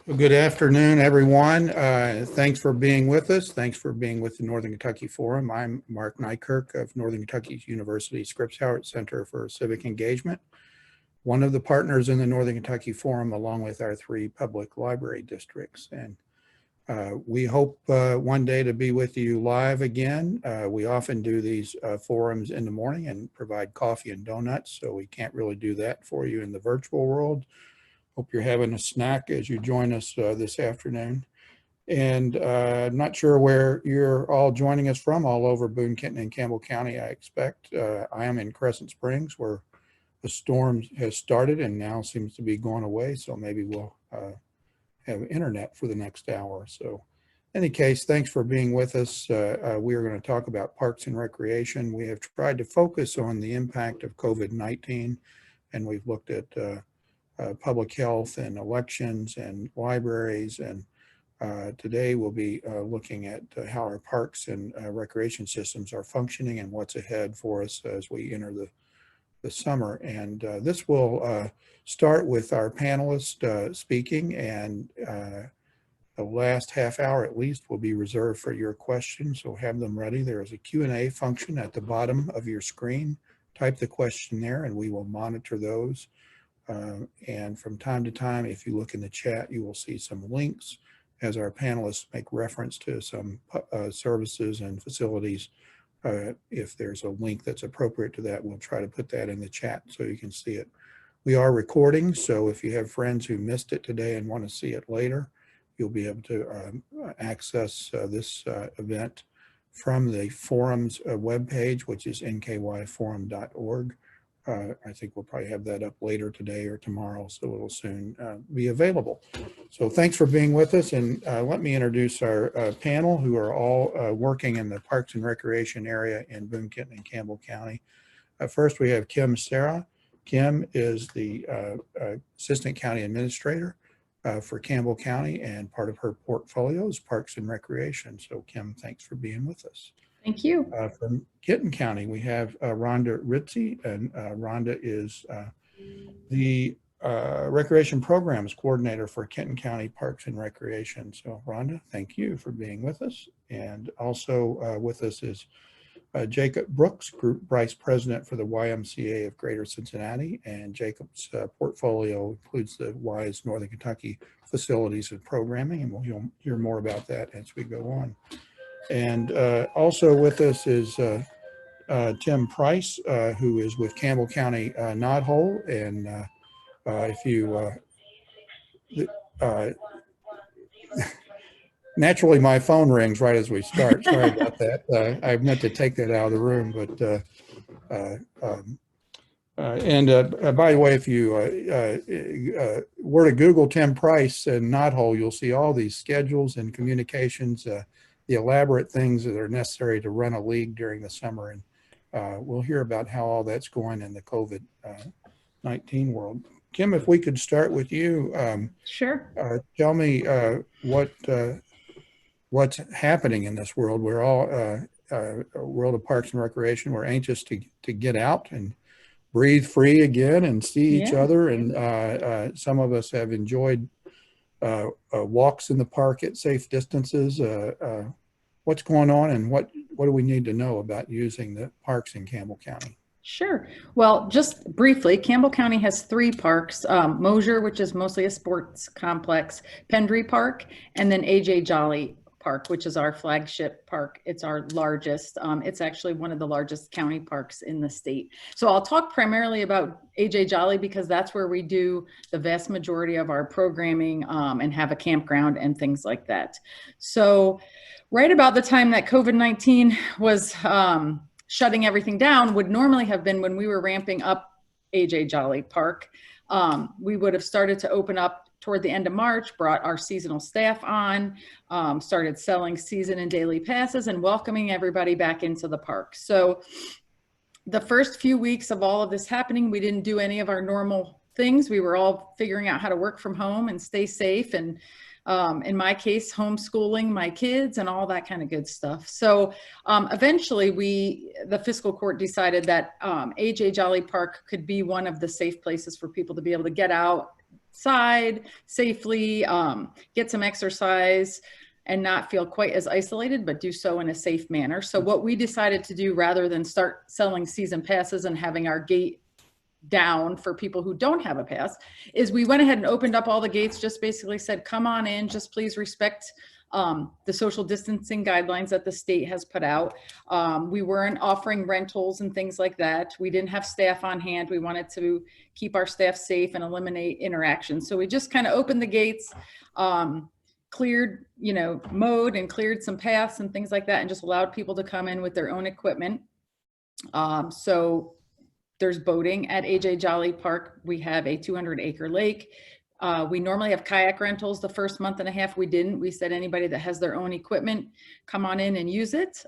Well, good afternoon, everyone. Thanks for being with us. Thanks for being with the Northern Kentucky Forum. I'm Mark Nykirk of Northern Kentucky University Scripps Howard Center for Civic Engagement, one of the partners in the Northern Kentucky Forum, along with our 3 public library districts. And we hope one day to be with you live again. We often do these forums in the morning and provide coffee and donuts, so we can't really do that for you in the virtual world. Hope you're having a snack as you join us this afternoon. And I'm not sure where you're all joining us from, all over Boone, Kenton, and Campbell County, I expect. I am in Crescent Springs, where the storm has started and now seems to be going away. So maybe we'll have internet for the next hour. So in any case, thanks for being with us. We are going to talk about parks and recreation. We have tried to focus on the impact of COVID-19, and we've looked at public health and elections and libraries. And today we'll be looking at how our parks and recreation systems are functioning and what's ahead for us as we enter the summer. And this will start with our panelists speaking, and the last half hour at least will be reserved for your questions, so have them ready. There is a Q&A function at the bottom of your screen. Type the question there and we will monitor those. And from time to time, if you look in the chat, you will see some links as our panelists make reference to some services and facilities. If there's a link that's appropriate to that, we'll try to put that in the chat so you can see it. We are recording, so if you have friends who missed it today and want to see it later, you'll be able to access this event from the forum's webpage, which is nkyforum.org. I think we'll probably have that up later today or tomorrow, so it'll soon be available. So thanks for being with us, and let me introduce our panel, who are all working in the Parks and Recreation area in Boone, Kenton, and Campbell County. First, we have Serra. Kim is the Assistant County Administrator for Campbell County, and part of her portfolio is Parks and Recreation. So Kim, thanks for being with us. Thank you. From Kenton County, we have Rhonda Ritzi, and Rhonda is the Recreation Programs Coordinator for Kenton County Parks and Recreation. So Rhonda, thank you for being with us. And also with us is Jacob Brooks, Group Vice President for the YMCA of Greater Cincinnati, and Jacob's portfolio includes the Y's Northern Kentucky facilities and programming, and we'll hear more about that as we go on. And also with us is Tim Price, who is with Campbell County Knothole. And if you, naturally my phone rings right as we start. Sorry about that. I meant to take that out of the room, but by the way, if you were to Google Tim Price and Knothole, you'll see all these schedules and communications, the elaborate things that are necessary to run a league during the summer. And we'll hear about how all that's going in the COVID-19 world. Kim, if we could start with you. Sure. Tell me what's happening in this world. We're all a world of parks and recreation. We're anxious to get out and breathe free again and see each other. And some of us have enjoyed walks in the park at safe distances. What's going on, and what do we need to know about using the parks in Campbell County? Sure. Well, just briefly, Campbell County has 3 parks, Mosier, which is mostly a sports complex, Pendry Park, and then A.J. Jolly Park, which is our flagship park. It's our largest. It's actually one of the largest county parks in the state. So I'll talk primarily about A.J. Jolly because that's where we do the vast majority of our programming and have a campground and things like that. So right about the time that COVID-19 was shutting everything down would normally have been when we were ramping up A.J. Jolly Park. We would have started to open up toward the end of March, brought our seasonal staff on, started selling season and daily passes and welcoming everybody back into the park. So the first few weeks of all of this happening, we didn't do any of our normal things. We were all figuring out how to work from home and stay safe, and in my case, homeschooling my kids and all that kind of good stuff. So eventually the fiscal court decided that A.J. Jolly Park could be one of the safe places for people to be able to get out, outside safely, get some exercise, and not feel quite as isolated, but do so in a safe manner. So what we decided to do, rather than start selling season passes and having our gate down for people who don't have a pass, is we went ahead and opened up all the gates, just basically said, come on in, just please respect the social distancing guidelines that the state has put out. We weren't offering rentals and things like that. We didn't have staff on hand. We wanted to keep our staff safe and eliminate interaction. So we just kind of opened the gates, cleared, mowed and cleared some paths and things like that, and just allowed people to come in with their own equipment. So there's boating at AJ Jolly Park. We have a 200-acre lake. We normally have kayak rentals. The first month and a half we didn't. We said anybody that has their own equipment, come on in and use it.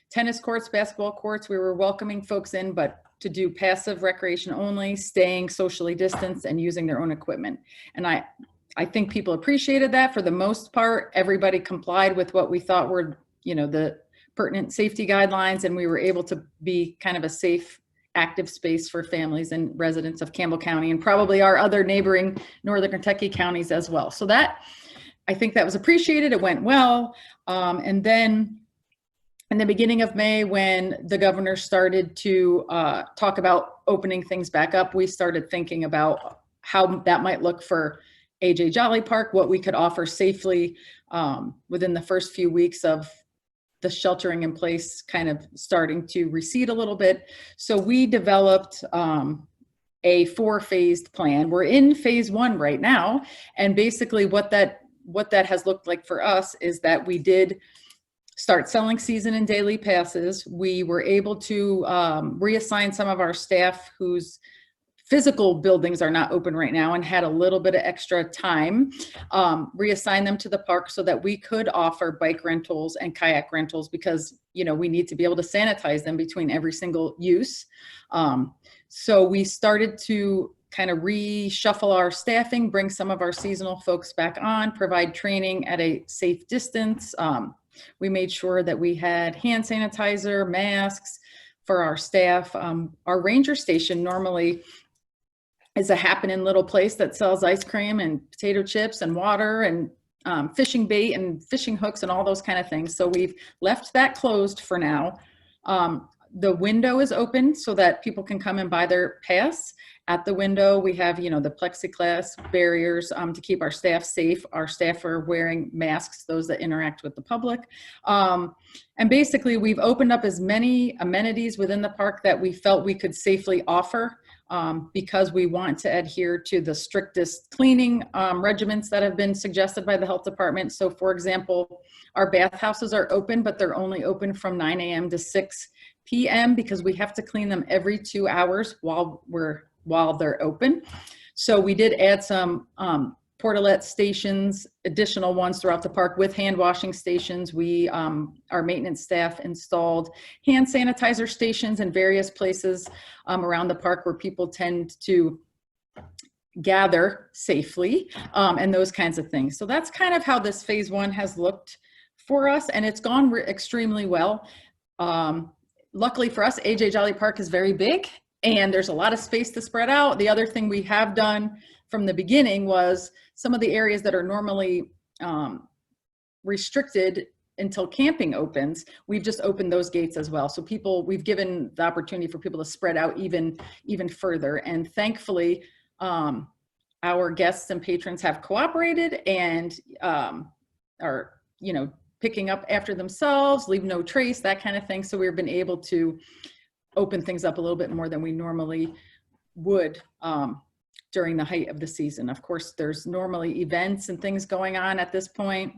Tennis courts, basketball courts, we were welcoming folks in, but to do passive recreation only, staying socially distanced and using their own equipment. And I think people appreciated that. For the most part, everybody complied with what we thought were, the pertinent safety guidelines, and we were able to be kind of a safe, active space for families and residents of Campbell County, and probably our other neighboring Northern Kentucky counties as well. So I think that was appreciated. It went well. And then in the beginning of May, when the governor started to talk about opening things back up, we started thinking about how that might look for AJ Jolly Park, what we could offer safely within the first few weeks of the sheltering in place kind of starting to recede a little bit. So we developed a 4-phased plan. We're in phase 1 right now. And basically what that has looked like for us is that we did start selling season and daily passes. We were able to reassign some of our staff whose physical buildings are not open right now and had a little bit of extra time, reassign them to the park so that we could offer bike rentals and kayak rentals, because we need to be able to sanitize them between every single use. So we started to kind of reshuffle our staffing, bring some of our seasonal folks back on, provide training at a safe distance. We made sure that we had hand sanitizer, masks for our staff. Our ranger station normally is a happening little place that sells ice cream and potato chips and water and fishing bait and fishing hooks and all those kind of things. So we've left that closed for now. The window is open so that people can come and buy their pass. At the window, we have, the plexiglass barriers to keep our staff safe. Our staff are wearing masks, those that interact with the public. And basically, we've opened up as many amenities within the park that we felt we could safely offer, because we want to adhere to the strictest cleaning regimens that have been suggested by the health department. So for example, our bathhouses are open, but they're only open from 9 a.m. to 6 p.m. because we have to clean them every 2 hours while they're open. So we did add some portalette stations, additional ones throughout the park with hand washing stations. We, our maintenance staff installed hand sanitizer stations in various places around the park where people tend to gather safely, and those kinds of things. So that's kind of how this phase 1 has looked for us, and it's gone extremely well. Luckily for us, AJ Jolly Park is very big and there's a lot of space to spread out. The other thing we have done from the beginning was some of the areas that are normally restricted until camping opens, we've just opened those gates as well. So we've given the opportunity for people to spread out even further. And thankfully, our guests and patrons have cooperated and are, picking up after themselves, leave no trace, that kind of thing. So we've been able to open things up a little bit more than we normally would during the height of the season. Of course, there's normally events and things going on at this point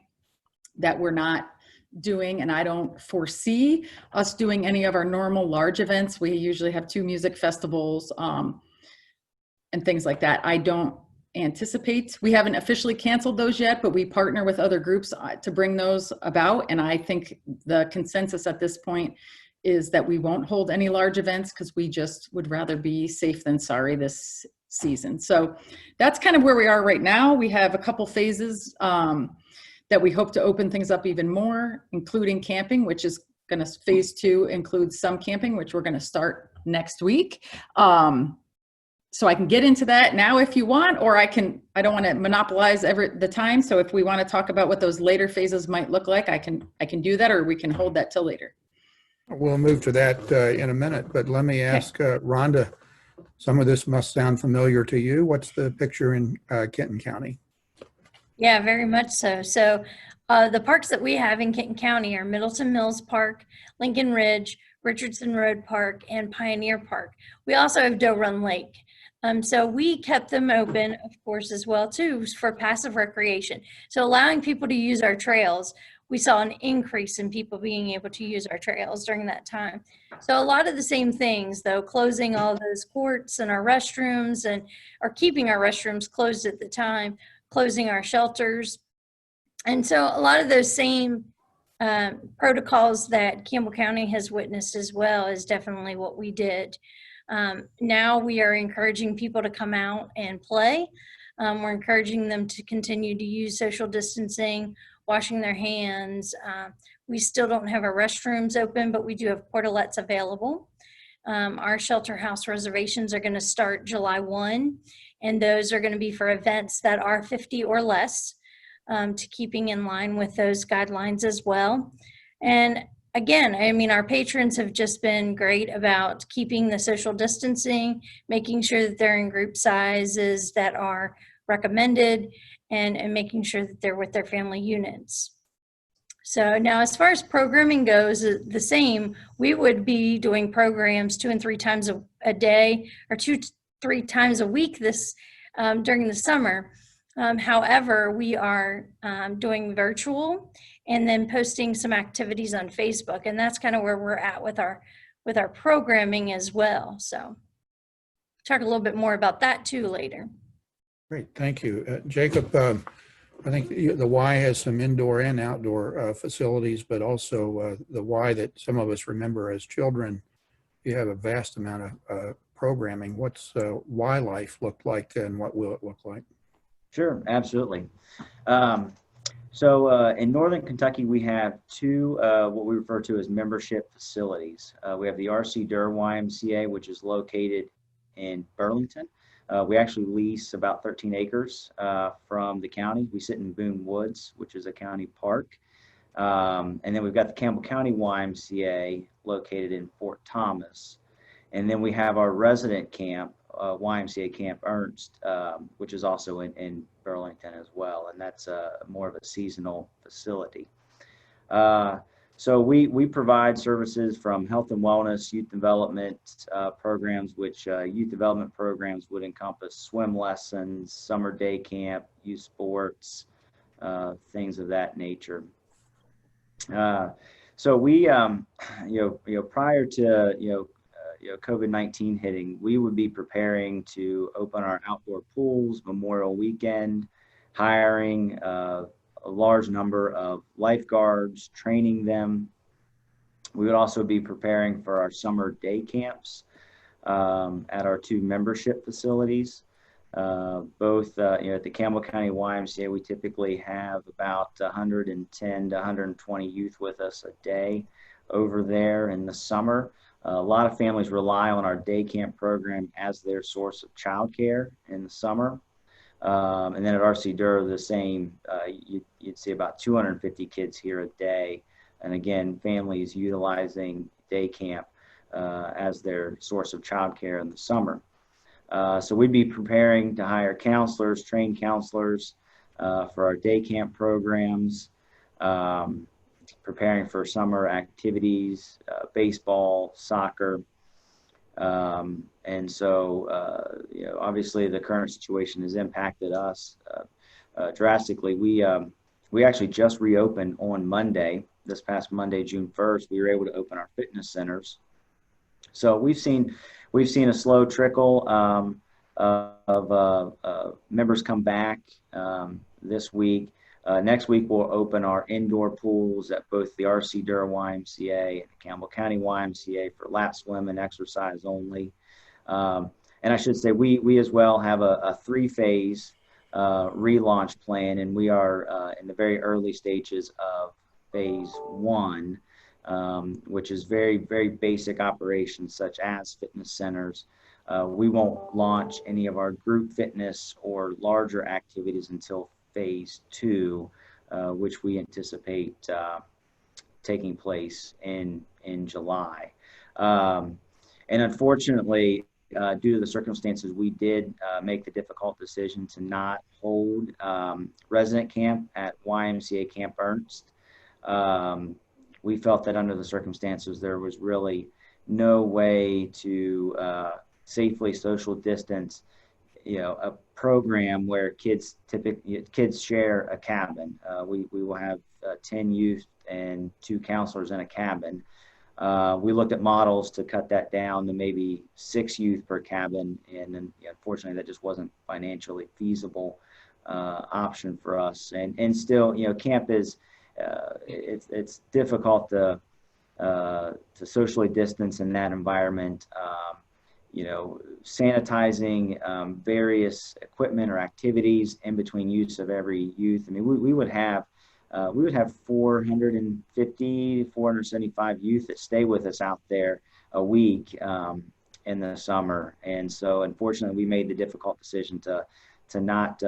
that we're not doing, and I don't foresee us doing any of our normal large events. We usually have 2 music festivals and things like that. I don't anticipate, we haven't officially canceled those yet, but we partner with other groups to bring those about. And I think the consensus at this point is that we won't hold any large events because we just would rather be safe than sorry this season. So that's kind of where we are right now. We have a couple phases that we hope to open things up even more, including camping, which is going to, phase 2 includes some camping, which we're going to start next week. So I can get into that now if you want, or I don't want to monopolize the time. So if we want to talk about what those later phases might look like, I can do that, or we can hold that till later. We'll move to that in a minute, but let me ask Rhonda, some of this must sound familiar to you. What's the picture in Kenton County? Yeah, very much so. So the parks that we have in Kenton County are Middleton Mills Park, Lincoln Ridge, Richardson Road Park, and Pioneer Park. We also have Doe Run Lake. So we kept them open, of course, as well, too, for passive recreation. So allowing people to use our trails, we saw an increase in people being able to use our trails during that time. So a lot of the same things, though, closing all those courts and our restrooms or keeping our restrooms closed at the time, closing our shelters. And so a lot of those same protocols that Campbell County has witnessed as well is definitely what we did. Now we are encouraging people to come out and play. We're encouraging them to continue to use social distancing, washing their hands. We still don't have our restrooms open, but we do have portalettes available. Our shelter house reservations are going to start July 1, and those are going to be for events that are 50 or less, to keeping in line with those guidelines as well. And again, I mean, our patrons have just been great about keeping the social distancing, making sure that they're in group sizes that are recommended, and making sure that they're with their family units. So now as far as programming goes, the same, we would be doing programs 2 and 3 times a day, or 2 to 3 times a week during the summer. However, we are doing virtual and then posting some activities on Facebook, and that's kind of where we're at with our programming as well. So talk a little bit more about that too later. Great, thank you. Jacob, I think the Y has some indoor and outdoor facilities, but also the Y that some of us remember as children, you have a vast amount of programming. What's Y life look like, and what will it look like? Sure, absolutely. So in Northern Kentucky, we have 2 what we refer to as membership facilities. We have the R.C. Durr YMCA, which is located in Burlington. We actually lease about 13 acres from the county. We sit in Boone Woods, which is a county park. And then we've got the Campbell County YMCA located in Fort Thomas. And then we have our resident camp, YMCA Camp Ernst, which is also in Burlington as well, and that's more of a seasonal facility. So we provide services from health and wellness, youth development programs, which youth development programs would encompass swim lessons, summer day camp, youth sports, things of that nature. So we, prior to COVID-19 hitting, we would be preparing to open our outdoor pools Memorial Weekend, hiring a large number of lifeguards, training them. We would also be preparing for our summer day camps at our 2 membership facilities. Both at the Campbell County YMCA, we typically have about 110 to 120 youth with us a day over there in the summer. A lot of families rely on our day camp program as their source of childcare in the summer. And then at R.C. Durr, the same, you'd see about 250 kids here a day. And again, families utilizing day camp as their source of childcare in the summer. So we'd be preparing to hire counselors, trained counselors for our day camp programs, preparing for summer activities, baseball, soccer. And so, obviously the current situation has impacted us drastically. We actually just reopened on Monday, this past Monday, June 1st. We were able to open our fitness centers. So we've seen a slow trickle of members come back this week. Next week, we'll open our indoor pools at both the R.C. Durr YMCA and the Campbell County YMCA for lap swim and exercise only. And I should say we as well have a 3-phase relaunch plan, and we are in the very early stages of phase 1, which is very, very basic operations such as fitness centers, We won't launch any of our group fitness or larger activities until phase 2, which we anticipate taking place in July. And unfortunately, due to the circumstances, we did make the difficult decision to not hold resident camp at YMCA Camp Ernst. We felt that under the circumstances, there was really no way to safely social distance, a program where kids share a cabin. We will have 10 youth and 2 counselors in a cabin. We looked at models to cut that down to maybe 6 youth per cabin, and then unfortunately that just wasn't financially feasible option for us. And still, camp is it's difficult to socially distance in that environment. Sanitizing various equipment or activities in between use of every youth. I mean, we would have 450, 475 youth that stay with us out there a week in the summer. And so unfortunately we made the difficult decision to not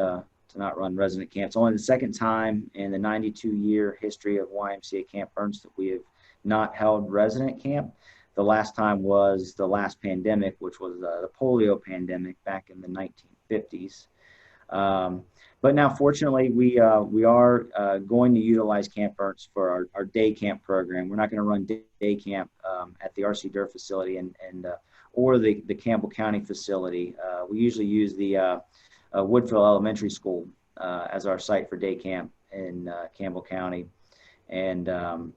run resident camps. Only the second time in the 92-year history of YMCA Camp Ernst that we have not held resident camp. The last time was the last pandemic, which was the polio pandemic back in the 1950s. But now, fortunately, we are going to utilize Camp Ernst for our day camp program. We're not going to run day camp at the R.C. Durr facility or the Campbell County facility. We usually use the Woodville Elementary School as our site for day camp in Campbell County, and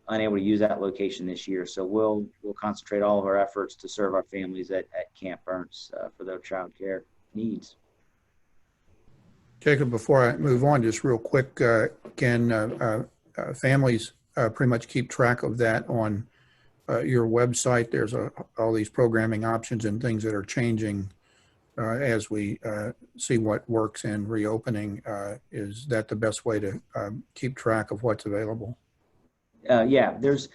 unable to use that location this year. So we'll concentrate all of our efforts to serve our families at Camp Ernst for their child care needs. Jacob, before I move on, just real quick, can families pretty much keep track of that on your website? There's all these programming options and things that are changing as we see what works in reopening. Is that the best way to keep track of what's available? Yeah, there's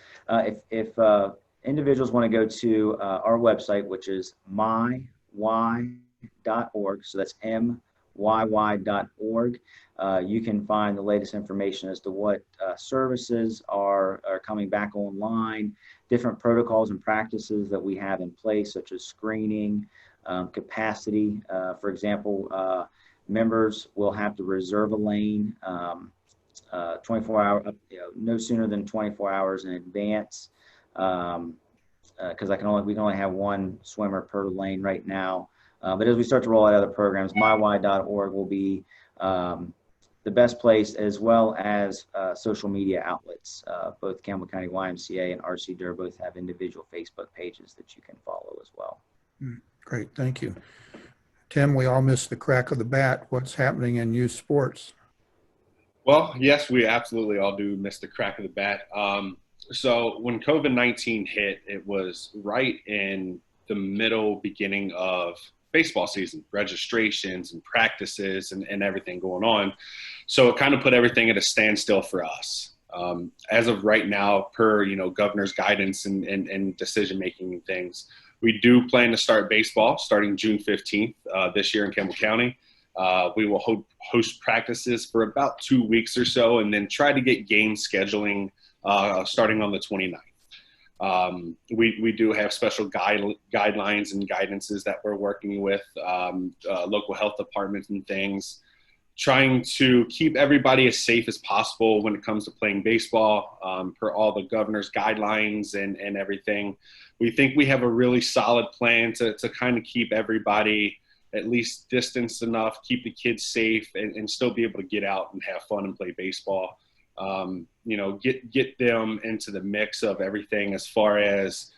if individuals want to go to our website, which is myy.org. So that's myy.org. You can find the latest information as to what services are coming back online, different protocols and practices that we have in place, such as screening, capacity. For example, members will have to reserve a lane 24 hours, no sooner than 24 hours in advance, because we can only have one swimmer per lane right now. But as we start to roll out other programs, myy.org will be the best place, as well as social media outlets. Both Campbell County YMCA and RC Durr both have individual Facebook pages that you can follow as well. Great, thank you. Tim, we all missed the crack of the bat. What's happening in youth sports? Well, yes, we absolutely all do miss the crack of the bat. So when COVID-19 hit, it was right in the beginning of baseball season, registrations and practices and everything going on. So it kind of put everything at a standstill for us. As of right now, per governor's guidance and decision-making and things, we do plan to start baseball starting June 15th this year in Campbell County. We will host practices for about 2 weeks or so, and then try to get game scheduling starting on the 29th. We do have special guidelines and guidances that we're working with local health departments and things, trying to keep everybody as safe as possible when it comes to playing baseball per all the governor's guidelines and everything. We think we have a really solid plan to kind of keep everybody at least distanced enough, keep the kids safe, and still be able to get out and have fun and play baseball. Get them into the mix of everything as far as,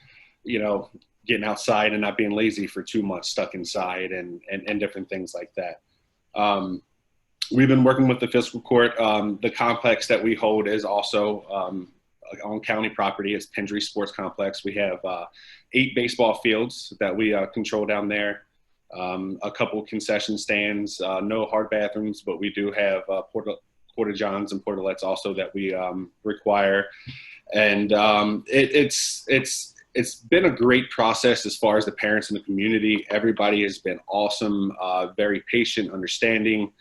getting outside and not being lazy for 2 months stuck inside and different things like that. We've been working with the fiscal court. The complex that we hold is also on county property. It's Pendry Sports Complex. We have 8 baseball fields that we control down there. A couple concession stands, no hard bathrooms, but we do have porta-johns and portalettes also that we require. And it's it's been a great process as far as the parents in the community. Everybody has been awesome, very patient, understanding.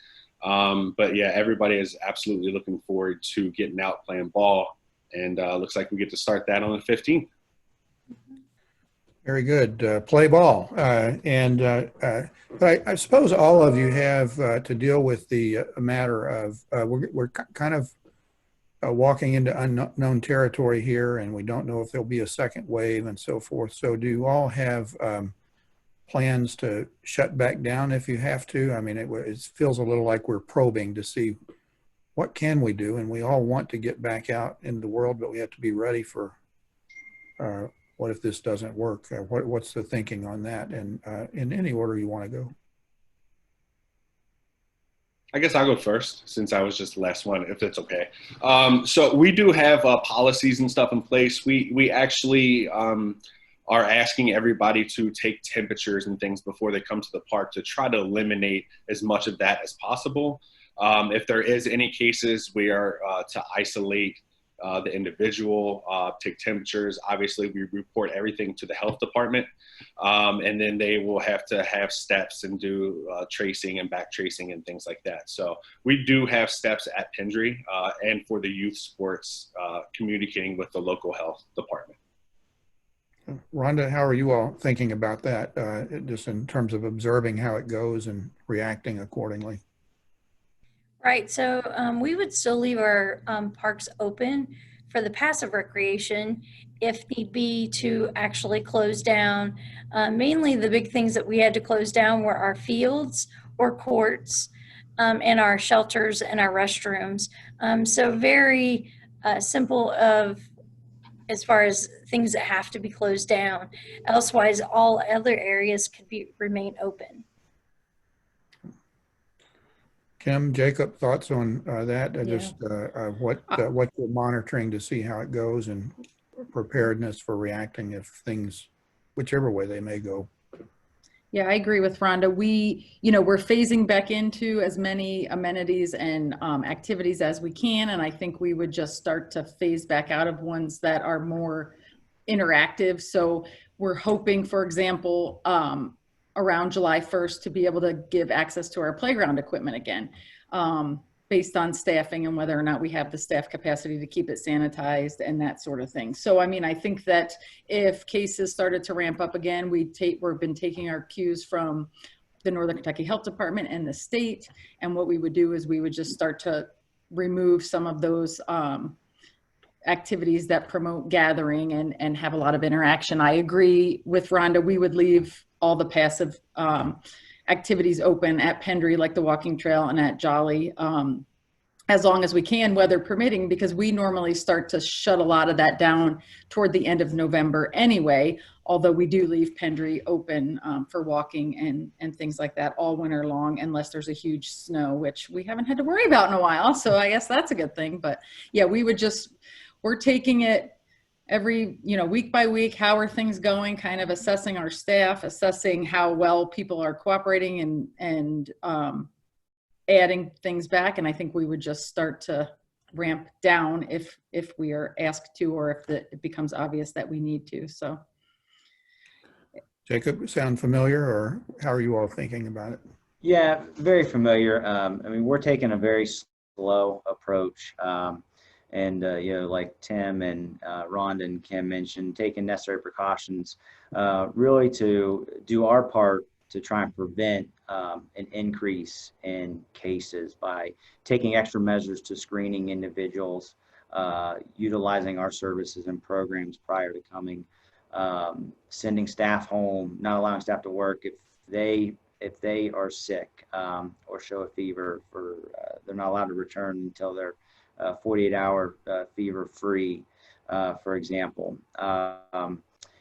But yeah, everybody is absolutely looking forward to getting out playing ball, and looks like we get to start that on the 15th. Very good. Play ball. But I suppose all of you have to deal with the matter of we're kind of walking into unknown territory here, and we don't know if there'll be a second wave and so forth. So do you all have plans to shut back down if you have to? I mean, it feels a little like we're probing to see what can we do, and we all want to get back out in the world, but we have to be ready for what if this doesn't work? What's the thinking on that? And in any order you want to go. I guess I'll go first since I was just the last one, if it's okay. So we do have policies and stuff in place. We actually are asking everybody to take temperatures and things before they come to the park to try to eliminate as much of that as possible. If there is any cases, we are to isolate the individual, take temperatures. Obviously, we report everything to the health department, and then they will have to have steps and do tracing and back tracing and things like that. So we do have steps at Pendry and for the youth sports, communicating with the local health department. Rhonda, how are you all thinking about that, just in terms of observing how it goes and reacting accordingly? Right, so we would still leave our parks open for the passive recreation if need be to actually close down. Mainly the big things that we had to close down were our fields or courts and our shelters and our restrooms. So very simple as far as things that have to be closed down. Elsewise, all other areas could remain open. Kim, Jacob, thoughts on that? Yeah. Just what you're monitoring to see how it goes and preparedness for reacting if things, whichever way they may go. Yeah, I agree with Rhonda. We're phasing back into as many amenities and activities as we can. And I think we would just start to phase back out of ones that are more interactive. So we're hoping, for example, around July 1st to be able to give access to our playground equipment again, based on staffing and whether or not we have the staff capacity to keep it sanitized and that sort of thing. So, I mean, I think that if cases started to ramp up again, we've been taking our cues from the Northern Kentucky Health Department and the state. And what we would do is we would just start to remove some of those activities that promote gathering and have a lot of interaction. I agree with Rhonda. We would leave all the passive activities open at Pendry, like the walking trail, and at Jolly, as long as we can, weather permitting, because we normally start to shut a lot of that down toward the end of November anyway, although we do leave Pendry open for walking and things like that all winter long, unless there's a huge snow, which we haven't had to worry about in a while. So I guess that's a good thing. But yeah, we're taking it every, week by week. How are things going? Kind of assessing our staff, assessing how well people are cooperating and adding things back. And I think we would just start to ramp down if we are asked to, or if it becomes obvious that we need to. So, Jacob, sound familiar, or how are you all thinking about it? Yeah, very familiar. I mean, we're taking a very slow approach. And, like Tim and Rhonda and Kim mentioned, taking necessary precautions really to do our part to try and prevent an increase in cases by taking extra measures to screening individuals, utilizing our services and programs prior to coming, sending staff home, not allowing staff to work if they are sick or show a fever. They're not allowed to return until they're 48-hour fever free, for example.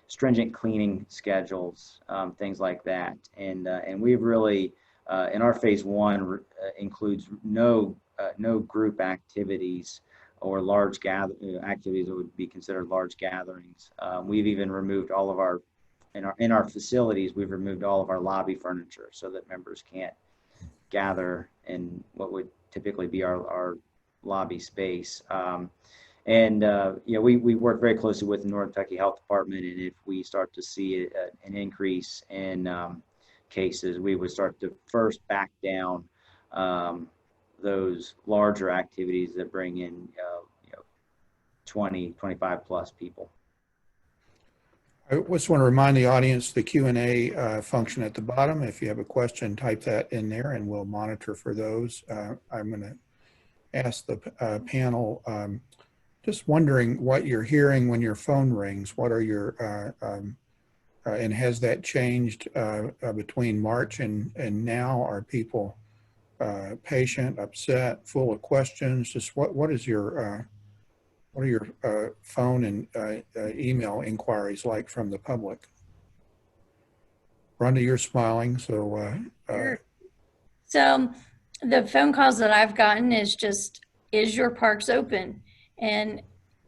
Stringent cleaning schedules, things like that. And we've really, in our phase one, includes no group activities or large activities that would be considered large gatherings. We've even removed all of our, in our facilities, we've removed all of our lobby furniture so that members can't gather in what would typically be our lobby space. And we work very closely with the Northern Kentucky Health Department, and if we start to see an increase in cases, we would start to first back down those larger activities that bring in 20, 25 plus people. I just want to remind the audience the Q&A function at the bottom. If you have a question, type that in there and we'll monitor for those. I'm going to ask the panel, just wondering what you're hearing when your phone rings. What are your, and has that changed between March and now? Are people patient, upset, full of questions? Just what are your phone and email inquiries like from the public? Rhonda, you're smiling, so. Sure. So the phone calls that I've gotten is just, is your parks open? And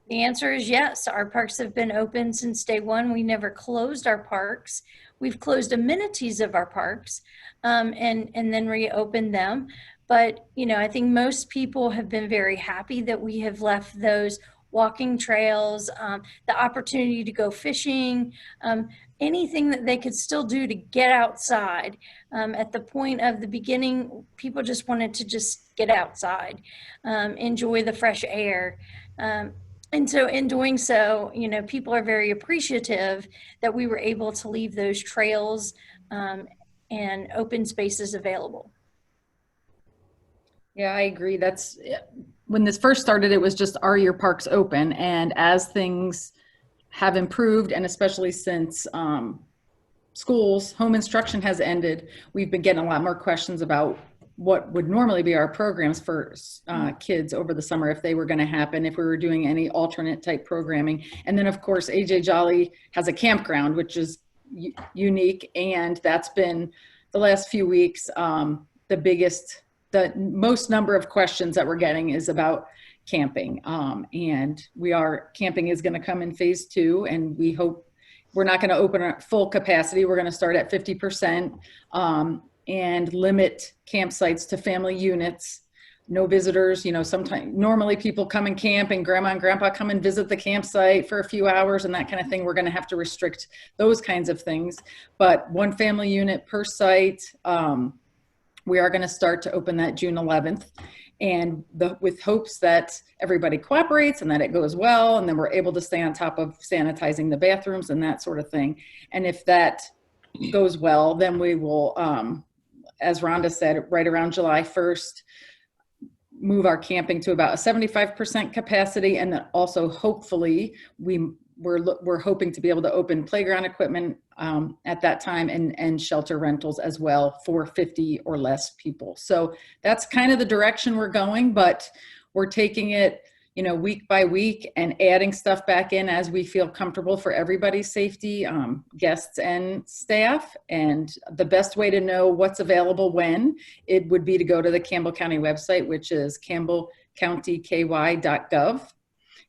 the answer is yes. Our parks have been open since day one. We never closed our parks. We've closed amenities of our parks and then reopened them. But, I think most people have been very happy that we have left those walking trails, the opportunity to go fishing, anything that they could still do to get outside. At the point of the beginning, people just wanted to just get outside, enjoy the fresh air. And so in doing so, people are very appreciative that we were able to leave those trails and open spaces available. Yeah, I agree. That's when this first started, it was just, are your parks open? And as things have improved, and especially since schools, home instruction has ended, we've been getting a lot more questions about what would normally be our programs for kids over the summer, if they were going to happen, if we were doing any alternate type programming. And then of course, AJ Jolly has a campground, which is unique. And that's been the last few weeks, the most number of questions that we're getting is about camping. And camping is going to come in phase 2, and we hope we're not going to open at full capacity. We're going to start at 50% and limit campsites to family units, no visitors. Sometimes normally people come and camp and grandma and grandpa come and visit the campsite for a few hours and that kind of thing. We're going to have to restrict those kinds of things, but one family unit per site. We are going to start to open that June 11th, and with hopes that everybody cooperates and that it goes well, and then we're able to stay on top of sanitizing the bathrooms and that sort of thing. And if that goes well, then we will, as Rhonda said, right around July 1st, move our camping to about a 75% capacity, and then also hopefully we're hoping to be able to open playground equipment at that time and shelter rentals as well for 50 or less people. So that's kind of the direction we're going, but we're taking it, week by week and adding stuff back in as we feel comfortable for everybody's safety, guests and staff. And the best way to know what's available when, it would be to go to the Campbell County website, which is campbellcountyky.gov.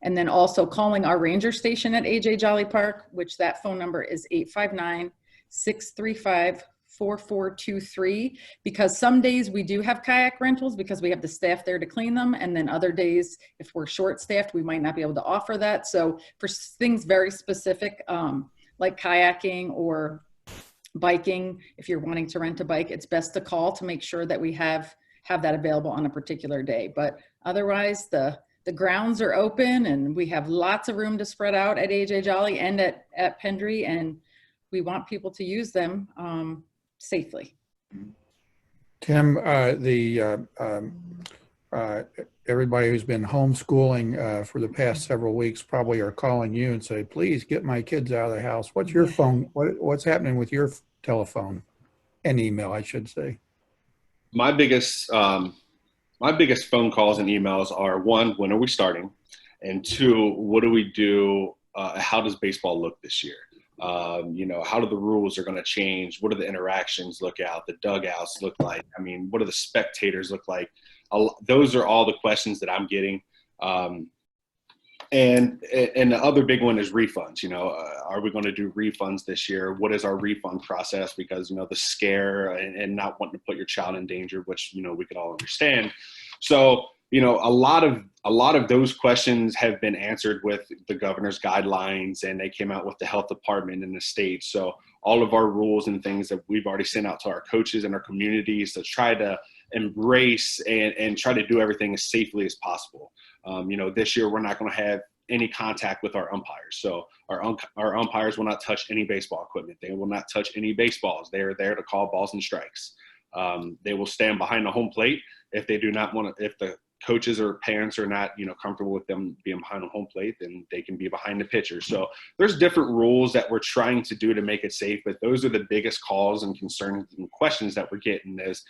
And then also calling our ranger station at AJ Jolly Park, which that phone number is 859-635-4423, because some days we do have kayak rentals because we have the staff there to clean them. And then other days, if we're short staffed, we might not be able to offer that. So for things very specific, like kayaking or biking, if you're wanting to rent a bike, it's best to call to make sure that we have that available on a particular day. But otherwise, the grounds are open and we have lots of room to spread out at AJ Jolly and at Pendry, and we want people to use them safely. Tim, everybody who's been homeschooling for the past several weeks probably are calling you and say, please get my kids out of the house. What's your phone? What's happening with your telephone and email, I should say? My biggest phone calls and emails are, one, when are we starting? And two, what do we do? How does baseball look this year? How do the rules are going to change? What do the interactions look out? The dugouts look like? I mean, what do the spectators look like? Those are all the questions that I'm getting. And the other big one is refunds. Are we going to do refunds this year? What is our refund process? Because, the scare and not wanting to put your child in danger, which, we could all understand. So, a lot of a lot of those questions have been answered with the governor's guidelines, and they came out with the health department in the state. So all of our rules and things that we've already sent out to our coaches and our communities to try to embrace and try to do everything as safely as possible. This year we're not going to have any contact with our umpires. So our umpires will not touch any baseball equipment. They will not touch any baseballs. They are there to call balls and strikes. They will stand behind the home plate if they do not want to, if the coaches or parents are not, comfortable with them being behind the home plate, then they can be behind the pitcher. So there's different rules that we're trying to do to make it safe, but those are the biggest calls and concerns and questions that we're getting is,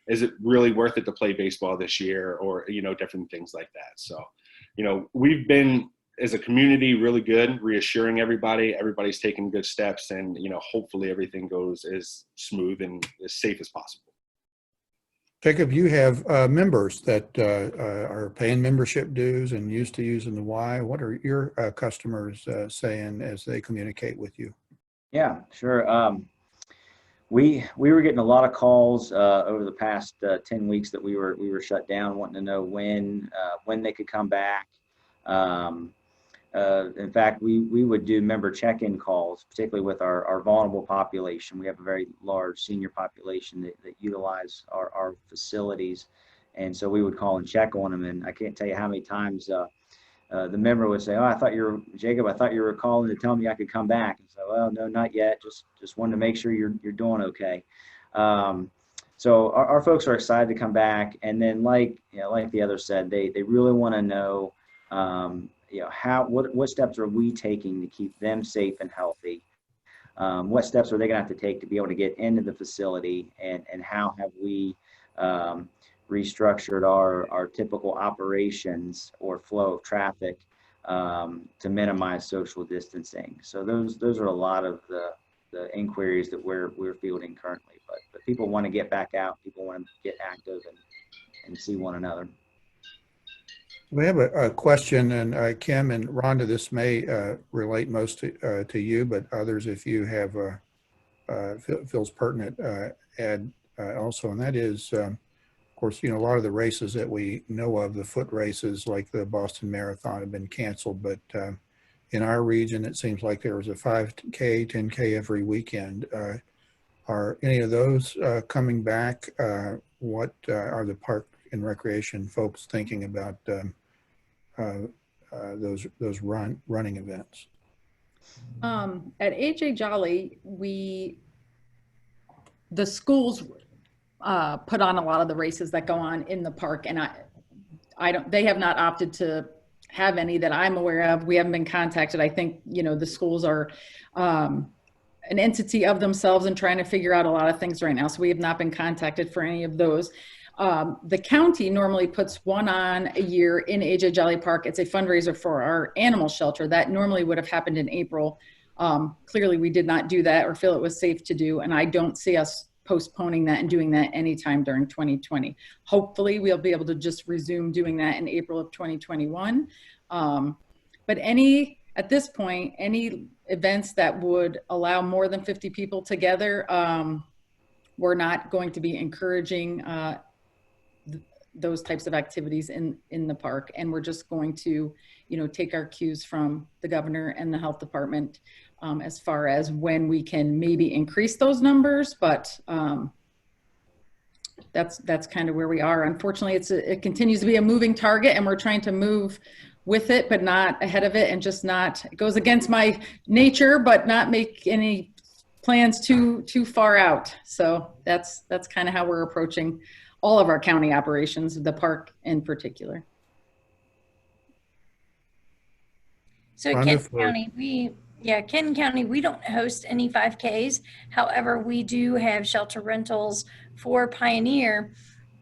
is it really worth it to play baseball this year, or, different things like that. So, we've been, as a community, really good, reassuring everybody. Everybody's taking good steps, and, hopefully everything goes as smooth and as safe as possible. Jacob, you have members that are paying membership dues and used to using the Y. What are your customers saying as they communicate with you? Yeah, sure. We were getting a lot of calls over the past 10 weeks that we were shut down, wanting to know when they could come back. In fact, we would do member check-in calls, particularly with our vulnerable population. We have a very large senior population that utilize our facilities. And so we would call and check on them. And I can't tell you how many times the member would say, "Oh, Jacob, I thought you were calling to tell me I could come back." And so, "Well, no, not yet. Just wanted to make sure you're doing okay." So our folks are excited to come back. And then like the others said, they really want to know, what steps are we taking to keep them safe and healthy? What steps are they going to have to take to be able to get into the facility, and how have we restructured our typical operations or flow of traffic to minimize social distancing? So those are a lot of the inquiries that we're fielding currently. But people want to get back out. People want to get active and see one another. We have a question, and Kim and Rhonda, this may relate most to you, but others, if you have feels pertinent, add also, and that is, of course, a lot of the races that we know of, the foot races like the Boston Marathon, have been canceled, but in our region, it seems like there was a 5K, 10K every weekend. Are any of those coming back? What are the park and recreation folks thinking about those running events? At AJ Jolly, the schools put on a lot of the races that go on in the park, and they have not opted to have any that I'm aware of. We haven't been contacted. I think the schools are an entity of themselves and trying to figure out a lot of things right now. So we have not been contacted for any of those. The county normally puts one on a year in AJ Jolly Park. It's a fundraiser for our animal shelter. That normally would have happened in April. Clearly we did not do that or feel it was safe to do. And I don't see us postponing that and doing that anytime during 2020. Hopefully we'll be able to just resume doing that in April of 2021. But at this point, any events that would allow more than 50 people together, we're not going to be encouraging those types of activities in the park. And we're just going to, take our cues from the governor and the health department as far as when we can maybe increase those numbers. But that's kind of where we are. Unfortunately, it continues to be a moving target, and we're trying to move with it, but not ahead of it, and just not, it goes against my nature, but not make any plans too far out. So that's kind of how we're approaching all of our county operations, the park in particular. So Kenton County, we don't host any 5Ks. However, we do have shelter rentals for Pioneer,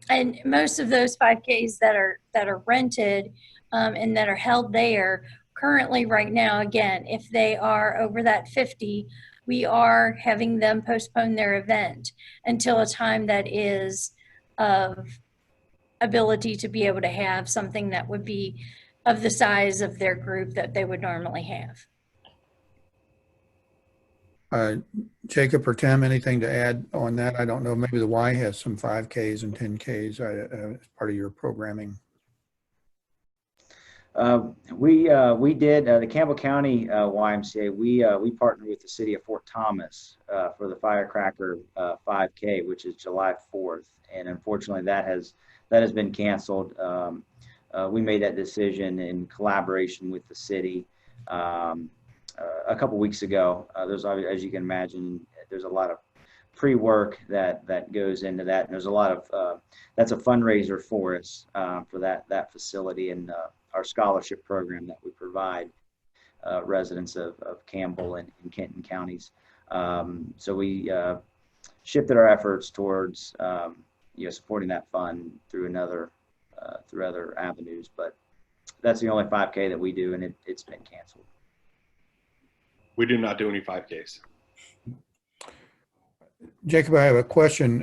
and most of those 5Ks that are rented and that are held there currently right now, again, if they are over that 50, we are having them postpone their event until a time that is of ability to be able to have something that would be of the size of their group that they would normally have. Jacob or Tim, anything to add on that? I don't know, maybe the Y has some 5Ks and 10Ks as part of your programming. We did the Campbell County YMCA. We partnered with the city of Fort Thomas for the Firecracker 5K, which is July 4th, and unfortunately that has been canceled. We made that decision in collaboration with the city a couple weeks ago. There's, as you can imagine, there's a lot of pre-work that goes into that, and there's a lot of that's a fundraiser for us for that facility and our scholarship program that we provide residents of Campbell and Kenton counties. So we shifted our efforts towards supporting that fund through through other avenues, but that's the only 5K that we do, and it's been canceled. We do not do any 5Ks. Jacob, I have a question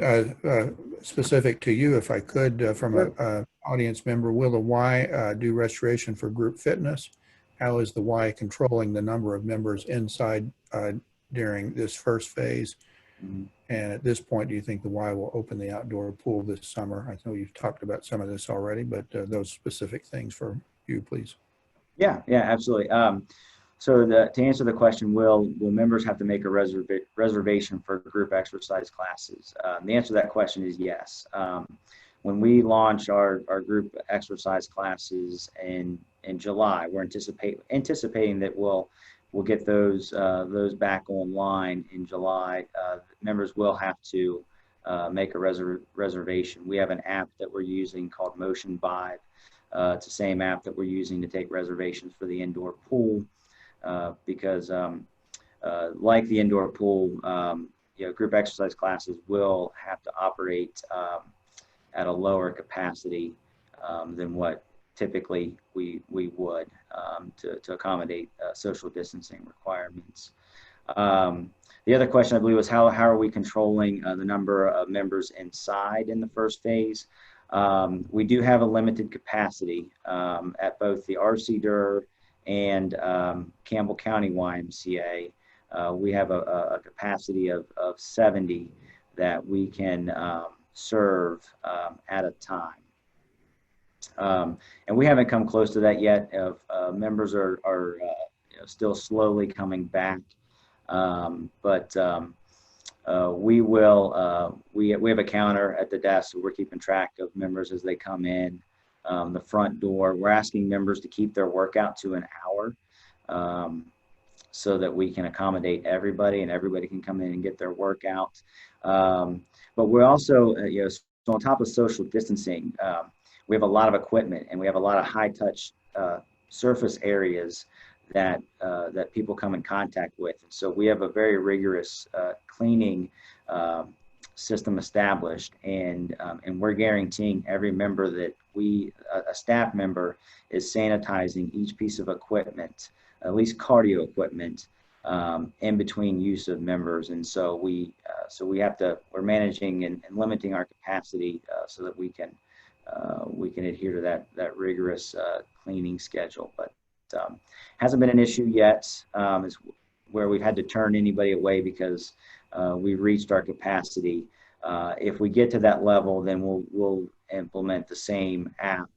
specific to you, if I could, from an audience member. Will the Y do restoration for group fitness? How is the Y controlling the number of members inside during this first phase? Mm-hmm. And at this point, do you think the Y will open the outdoor pool this summer? I know you've talked about some of this already, but those specific things for you, please. Yeah, absolutely. So to answer the question, will members have to make a reservation for group exercise classes? The answer to that question is yes. When we launch our group exercise classes in July, we're anticipating that we'll get those back online in July. Members will have to make a reservation. We have an app that we're using called Motion Vibe. It's the same app that we're using to take reservations for the indoor pool. Because like the indoor pool, group exercise classes will have to operate at a lower capacity than what typically we would to accommodate social distancing requirements. The other question, I believe, was how are we controlling the number of members inside in the first phase? We do have a limited capacity at both the RC Dur and Campbell County YMCA. We have a capacity of 70 that we can serve at a time. And we haven't come close to that yet. Members are still slowly coming back. But we will, we have a counter at the desk, so we're keeping track of members as they come in. The front door, we're asking members to keep their workout to an hour so that we can accommodate everybody and everybody can come in and get their workout. But we're also, so on top of social distancing, we have a lot of equipment and we have a lot of high touch surface areas that people come in contact with. So we have a very rigorous cleaning system established, and we're guaranteeing every member that a staff member is sanitizing each piece of equipment, at least cardio equipment, in between use of members. And so we're managing and limiting our capacity so that we can adhere to that rigorous cleaning schedule. But hasn't been an issue yet, is where we've had to turn anybody away because we've reached our capacity. If we get to that level, then we'll implement the same app,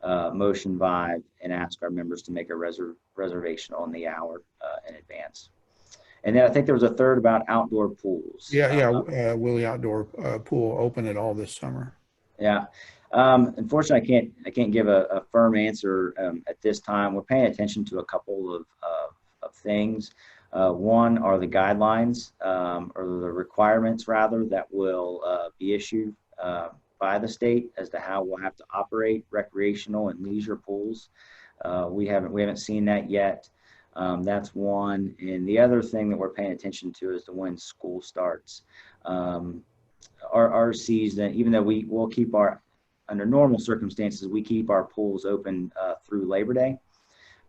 Motion Vibe, and ask our members to make a reservation on the hour in advance. And then I think there was a third about outdoor pools. Will the outdoor pool open at all this summer? Yeah. Unfortunately, I can't give a firm answer at this time. We're paying attention to a couple of things. One are the guidelines or the requirements rather that will be issued by the state as to how we'll have to operate recreational and leisure pools. We haven't seen that yet. That's one. And the other thing that we're paying attention to is when school starts. Our season, even though we will keep under normal circumstances, we keep our pools open through Labor Day.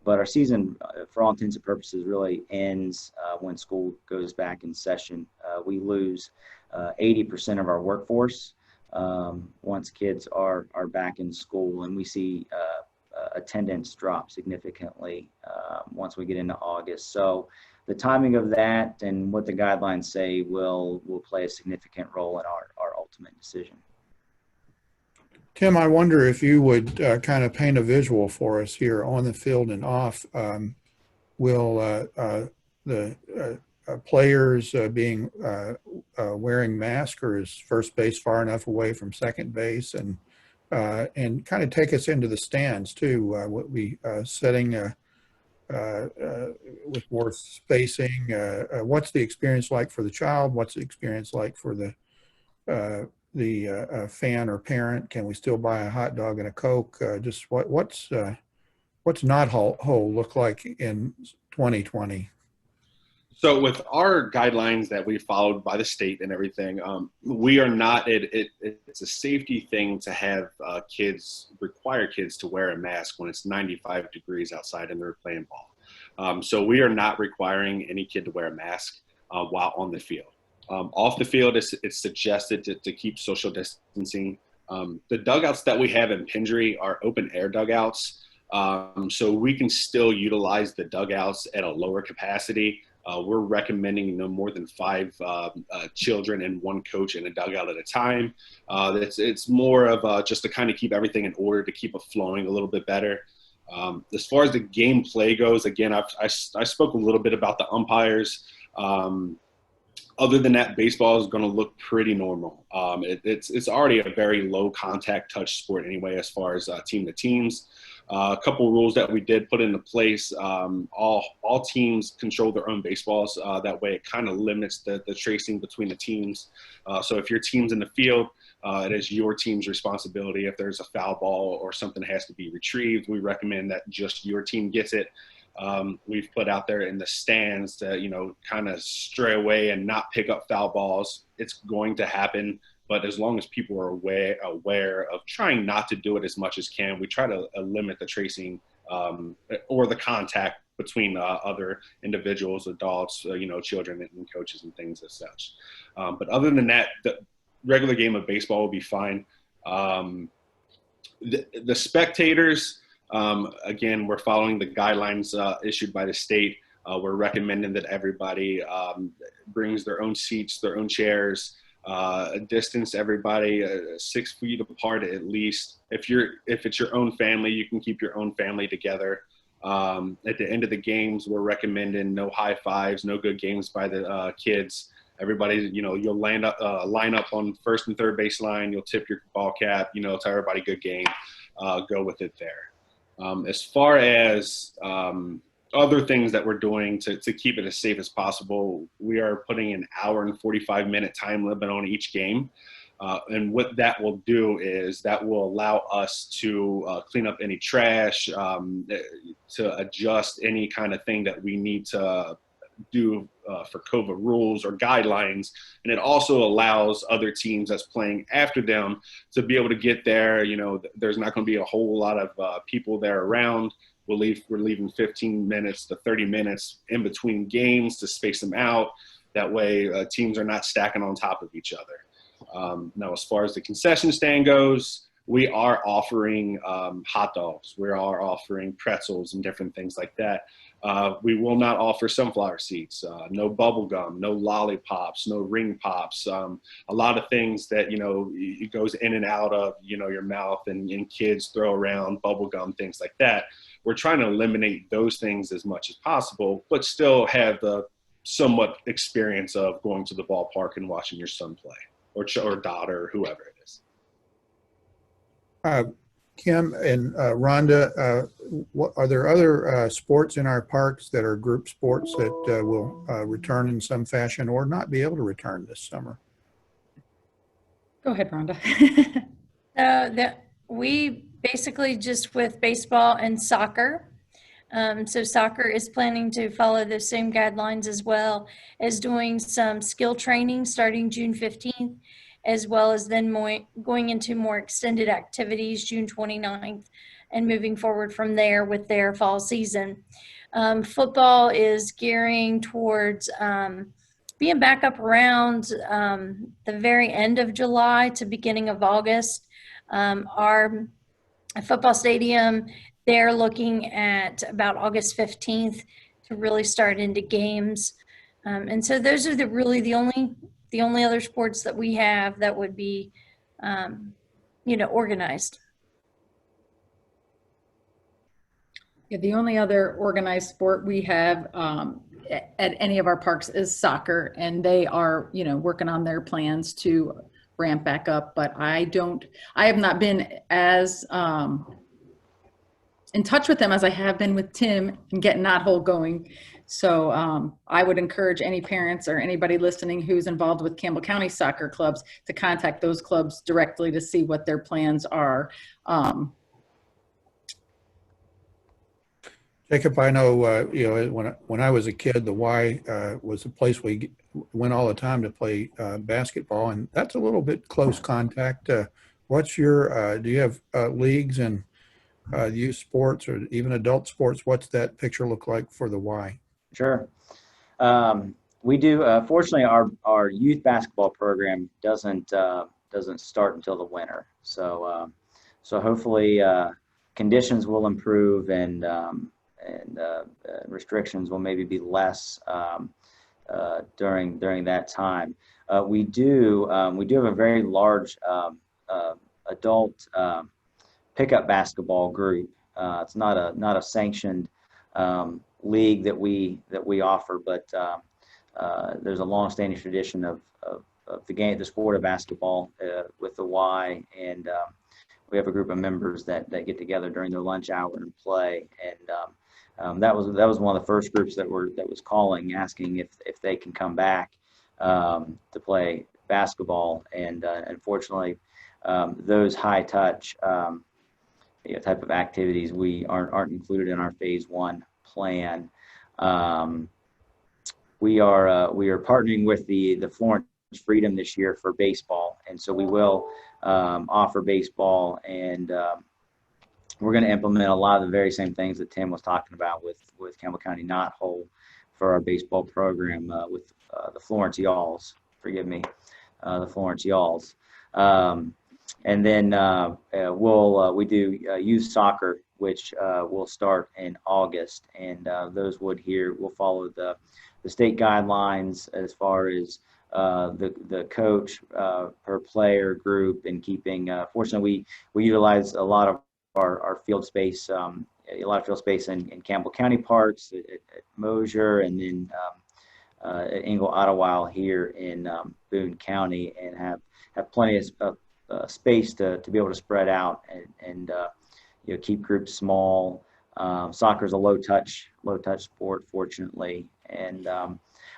But our season, for all intents and purposes, really ends when school goes back in session. We lose 80% of our workforce once kids are back in school, and we see attendance drop significantly once we get into August. So the timing of that and what the guidelines say will play a significant role in our ultimate decision. Tim, I wonder if you would kind of paint a visual for us here on the field and off. Will the players being wearing masks, or is first base far enough away from second base, and kind of take us into the stands too? What we setting with more spacing? What's the experience like for the child? What's the experience like for the fan or parent? Can we still buy a hot dog and a Coke? Just what's Knothole look like in 2020? So with our guidelines that we followed by the state and everything, we are not, it's a safety thing to have require kids to wear a mask when it's 95 degrees outside and they're playing ball. So we are not requiring any kid to wear a mask while on the field. Off the field, it's suggested to keep social distancing. The dugouts that we have in Pendry are open air dugouts. So we can still utilize the dugouts at a lower capacity. We're recommending no more than 5 children and 1 coach in a dugout at a time. It's more of just to kind of keep everything in order, to keep it flowing a little bit better. As far as the game play goes, again, I spoke a little bit about the umpires. Other than that, baseball is going to look pretty normal. It's already a very low contact touch sport anyway, as far as team to teams. A couple rules that we did put into place. All teams control their own baseballs. That way it kind of limits the tracing between the teams. So if your team's in the field, it is your team's responsibility. If there's a foul ball or something has to be retrieved, we recommend that just your team gets it. We've put out there in the stands to, kind of stray away and not pick up foul balls. It's going to happen. But as long as people are aware of trying not to do it as much as can, we try to limit the tracing or the contact between other individuals, adults, children and coaches and things as such. But other than that, the regular game of baseball will be fine. The spectators, again, we're following the guidelines issued by the state. We're recommending that everybody brings their own seats, their own chairs. Distance everybody 6 feet apart at least. If it's your own family, you can keep your own family together. At the end of the games, we're recommending no high fives, no good games by the kids. Everybody, you'll line up on first and third baseline. You'll tip your ball cap. Tell everybody good game. Go with it there. As far as other things that we're doing to keep it as safe as possible, we are putting an hour and 45-minute time limit on each game. And what that will do is that will allow us to clean up any trash, to adjust any kind of thing that we need to do for COVID rules or guidelines. And it also allows other teams that's playing after them to be able to get there. There's not going to be a whole lot of people there around. We're leaving 15 minutes to 30 minutes in between games to space them out. That way teams are not stacking on top of each other. Now, as far as the concession stand goes, we are offering hot dogs. We are offering pretzels and different things like that. We will not offer sunflower seeds, no bubble gum, no lollipops, no ring pops. A lot of things that, it goes in and out of, your mouth and kids throw around bubble gum, things like that. We're trying to eliminate those things as much as possible, but still have the somewhat experience of going to the ballpark and watching your son play or daughter, or whoever it is. Kim and Rhonda, are there other sports in our parks that are group sports that will return in some fashion or not be able to return this summer? Go ahead, Rhonda. We basically just with baseball and soccer. So soccer is planning to follow the same guidelines as well as doing some skill training starting June 15th, as well as then going into more extended activities June 29th and moving forward from there with their fall season. Football is gearing towards being back up around the very end of July to beginning of August. Our football stadium, they're looking at about August 15th to really start into games. And so those are the only other sports that we have that would be organized. Yeah, the only other organized sport we have at any of our parks is soccer, and they are, working on their plans to ramp back up. But I have not been as in touch with them as I have been with Tim and getting Knothole going. So I would encourage any parents or anybody listening who's involved with Campbell County soccer clubs to contact those clubs directly to see what their plans are. Jacob, I know, when I was a kid, the Y was a place we went all the time to play basketball, and that's a little bit close contact. What's your, do you have leagues and youth sports or even adult sports? What's that picture look like for the Y? Sure. We do. Fortunately, our youth basketball program doesn't start until the winter. So hopefully conditions will improve and restrictions will maybe be less during that time. We do have a very large adult pickup basketball group. It's not a sanctioned league that we offer, but there's a long-standing tradition of the sport of basketball with the Y, and we have a group of members that get together during their lunch hour and play. And that was one of the first groups that was calling, asking if they can come back to play basketball. And unfortunately, those high touch type of activities we aren't included in our phase 1 plan. We are partnering with the Florence Freedom this year for baseball, and so we will offer baseball, and we're going to implement a lot of the very same things that Tim was talking about with Campbell County Knothole for our baseball program with the Florence Y'alls. Forgive me, the Florence Y'alls. And then we do youth soccer, which will start in August, and those will follow the state guidelines as far as the coach per player group, and keeping. Fortunately, we utilize a lot of our field space, in Campbell County Parks at Mosier, and then at Engle Ottawa here in Boone County, and have plenty of space to be able to spread out and keep groups small. Soccer is a low touch sport, fortunately, and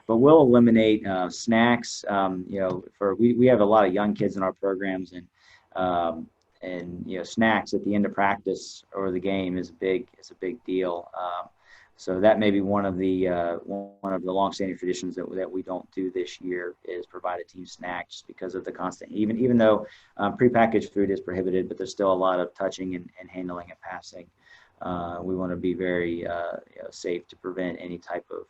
but we'll eliminate snacks. We have a lot of young kids in our programs, and snacks at the end of practice or the game is a big deal. So that may be one of the longstanding traditions that we don't do this year, is provide a team snack, just because of the constant, even though prepackaged food is prohibited, but there's still a lot of touching and handling and passing. We want to be very safe to prevent any type of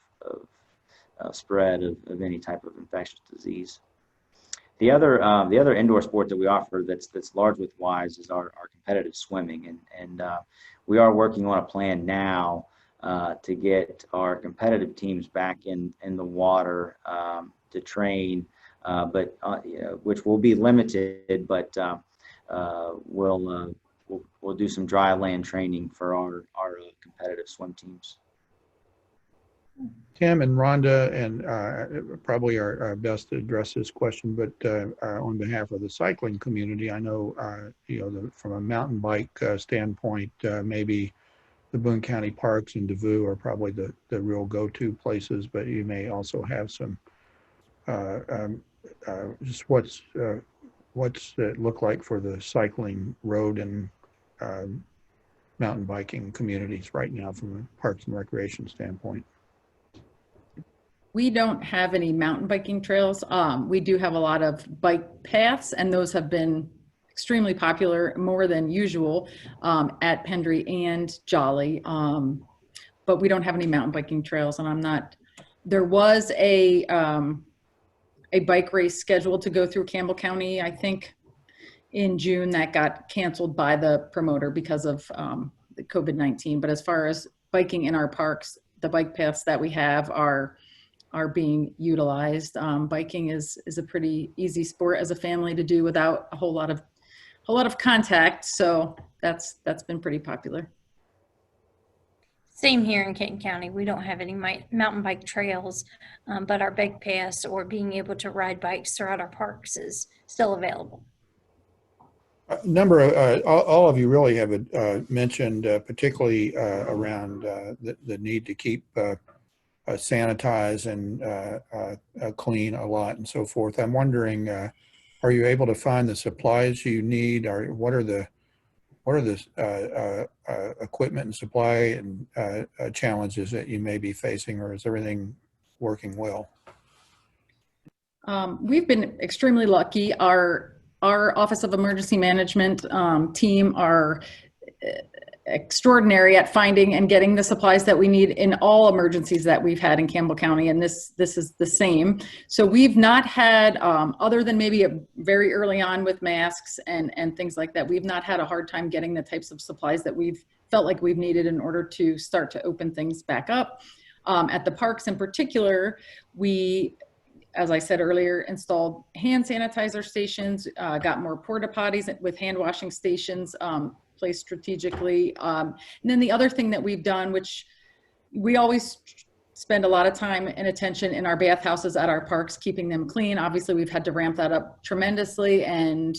spread of any type of infectious disease. The other indoor sport that we offer that's large with Ys is our competitive swimming, and we are working on a plan now to get our competitive teams back in the water to train, but which will be limited, but we'll do some dry land training for our competitive swim teams. Tim and Rhonda, and probably are best to address this question, but on behalf of the cycling community, I know, from a mountain bike standpoint, maybe the Boone County Parks and Devou are probably the real go-to places, but you may also have some, just what's it look like for the cycling, road, and mountain biking communities right now from a Parks and Recreation standpoint? We don't have any mountain biking trails. We do have a lot of bike paths, and those have been extremely popular, more than usual, at Pendry and Jolly. But we don't have any mountain biking trails, and there was a bike race scheduled to go through Campbell County, I think in June, that got canceled by the promoter because of the COVID-19. But as far as biking in our parks, the bike paths that we have are being utilized. Biking is a pretty easy sport as a family to do without a whole lot of whole lot of contact. So that's been pretty popular. Same here in Kenton County. We don't have any mountain bike trails, but our bike pass or being able to ride bikes throughout our parks is still available. A number of, all of you really have mentioned, particularly around the need to keep sanitize and clean a lot and so forth. I'm wondering, are you able to find the supplies you need? Or what are the equipment and supply and challenges that you may be facing, or is everything working well? We've been extremely lucky. Our Office of Emergency Management team are extraordinary at finding and getting the supplies that we need in all emergencies that we've had in Campbell County, and this is the same. So we've not had, other than maybe very early on with masks and things like that, we've not had a hard time getting the types of supplies that we've felt like we've needed in order to start to open things back up. At the parks in particular, we, as I said earlier, installed hand sanitizer stations, got more porta potties with hand washing stations placed strategically. And then the other thing that we've done, which we always spend a lot of time and attention in our bathhouses at our parks, keeping them clean. Obviously, we've had to ramp that up tremendously, and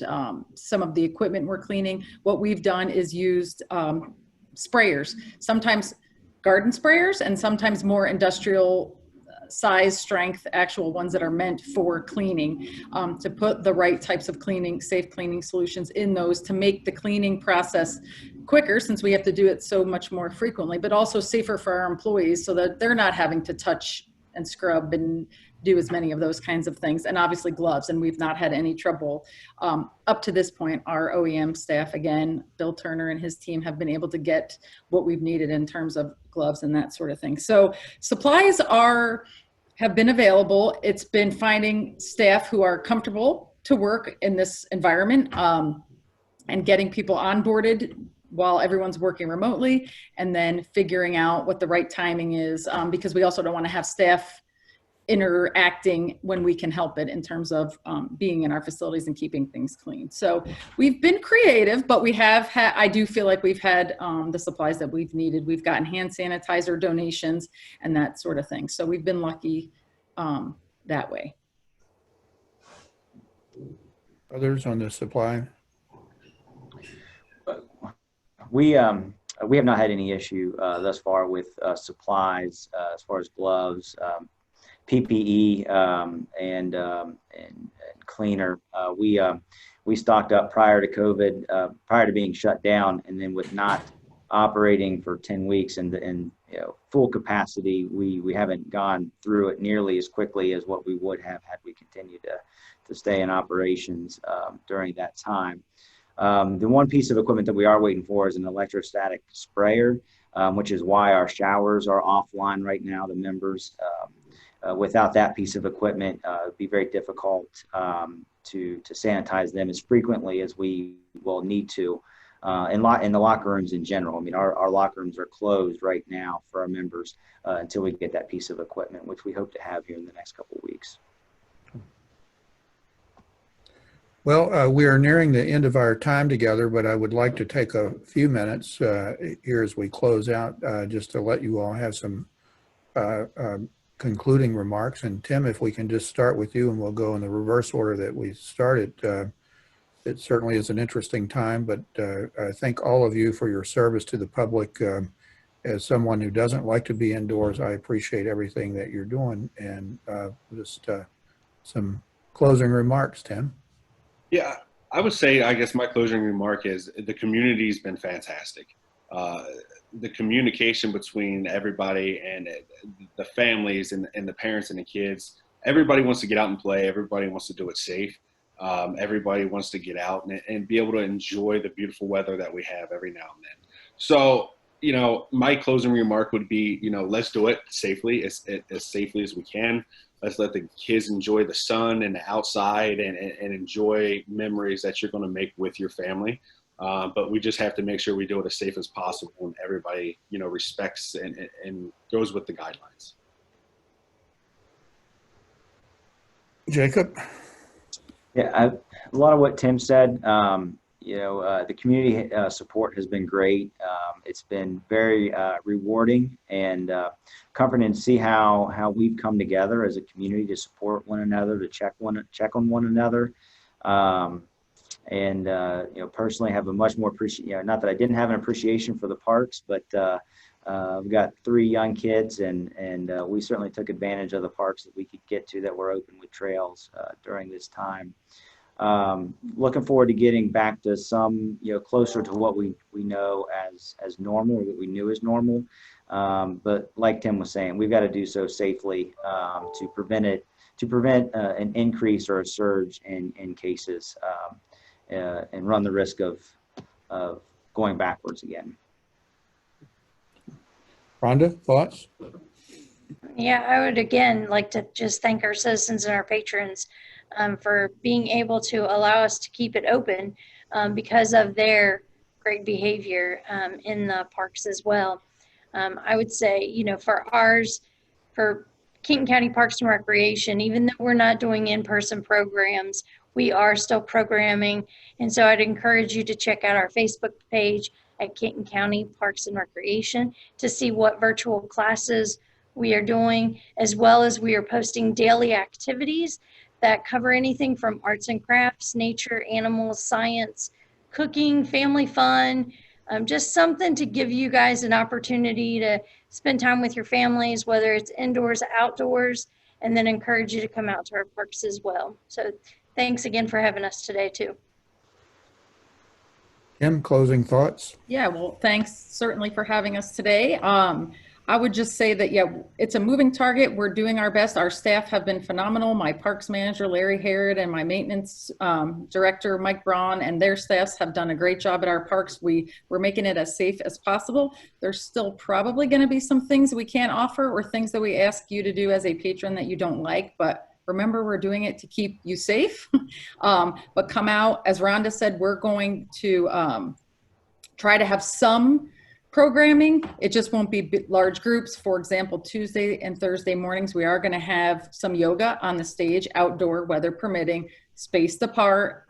some of the equipment we're cleaning. What we've done is used sprayers, sometimes garden sprayers, and sometimes more industrial size, strength, actual ones that are meant for cleaning, to put the right types of cleaning, safe cleaning solutions in those to make the cleaning process quicker, since we have to do it so much more frequently, but also safer for our employees so that they're not having to touch and scrub and do as many of those kinds of things. And obviously gloves, and we've not had any trouble up to this point. Our OEM staff, again, Bill Turner and his team, have been able to get what we've needed in terms of gloves and that sort of thing. So supplies have been available. It's been finding staff who are comfortable to work in this environment, and getting people onboarded while everyone's working remotely, and then figuring out what the right timing is, because we also don't want to have staff interacting when we can help it in terms of being in our facilities and keeping things clean. So we've been creative, but we have had, I do feel like we've had the supplies that we've needed. We've gotten hand sanitizer donations and that sort of thing. So we've been lucky that way. Others on the supply? We have not had any issue thus far with supplies as far as gloves, PPE, and cleaner. We stocked up prior to COVID, prior to being shut down, and then with not operating for 10 weeks and full capacity, we haven't gone through it nearly as quickly as what we would have had we continued to stay in operations during that time. The one piece of equipment that we are waiting for is an electrostatic sprayer, which is why our showers are offline right now, the members. Without that piece of equipment, it'd be very difficult to sanitize them as frequently as we will need to in the locker rooms in general. I mean, our locker rooms are closed right now for our members until we get that piece of equipment, which we hope to have here in the next couple of weeks. Well, we are nearing the end of our time together, but I would like to take a few minutes here as we close out, just to let you all have some concluding remarks. And Tim, if we can just start with you, and we'll go in the reverse order that we started. It certainly is an interesting time, but I thank all of you for your service to the public. As someone who doesn't like to be indoors, I appreciate everything that you're doing. And just some closing remarks, Tim. Yeah, I would say, I guess my closing remark is the community's been fantastic. The communication between everybody and the families and the parents and the kids, everybody wants to get out and play. Everybody wants to do it safe. Everybody wants to get out and be able to enjoy the beautiful weather that we have every now and then. So, my closing remark would be, let's do it safely, as safely as we can. Let's let the kids enjoy the sun and the outside and enjoy memories that you're going to make with your family. But we just have to make sure we do it as safe as possible, and everybody, respects and goes with the guidelines. Jacob? Yeah, a lot of what Tim said, the community support has been great. It's been very rewarding and comforting to see how we've come together as a community to support one another, to check on one another. Personally have a much more not that I didn't have an appreciation for the parks, but we've got 3 young kids, and we certainly took advantage of the parks that we could get to that were open with trails during this time. Looking forward to getting back to some, closer to what we know as normal, or what we knew as normal. But like Tim was saying, we've got to do so safely to prevent an increase or a surge in cases, and run the risk of going backwards again. Rhonda, thoughts? Yeah, I would again like to just thank our citizens and our patrons for being able to allow us to keep it open because of their great behavior in the parks as well. I would say, for Kenton County Parks and Recreation, even though we're not doing in-person programs, we are still programming. And so I'd encourage you to check out our Facebook page at Kenton County Parks and Recreation to see what virtual classes we are doing, as well as we are posting daily activities that cover anything from arts and crafts, nature, animals, science, cooking, family fun, just something to give you guys an opportunity to spend time with your families, whether it's indoors, outdoors, and then encourage you to come out to our parks as well. So thanks again for having us today too. Kim, closing thoughts? Yeah, well, thanks certainly for having us today. I would just say that, yeah, it's a moving target. We're doing our best. Our staff have been phenomenal. My parks manager, Larry Harrod, and my maintenance director, Mike Braun, and their staffs have done a great job at our parks. We're making it as safe as possible. There's still probably going to be some things we can't offer, or things that we ask you to do as a patron that you don't like, but remember, we're doing it to keep you safe. But come out, as Rhonda said, we're going to try to have some programming. It just won't be large groups. For example, Tuesday and Thursday mornings, we are going to have some yoga on the stage, outdoor, weather permitting, spaced apart.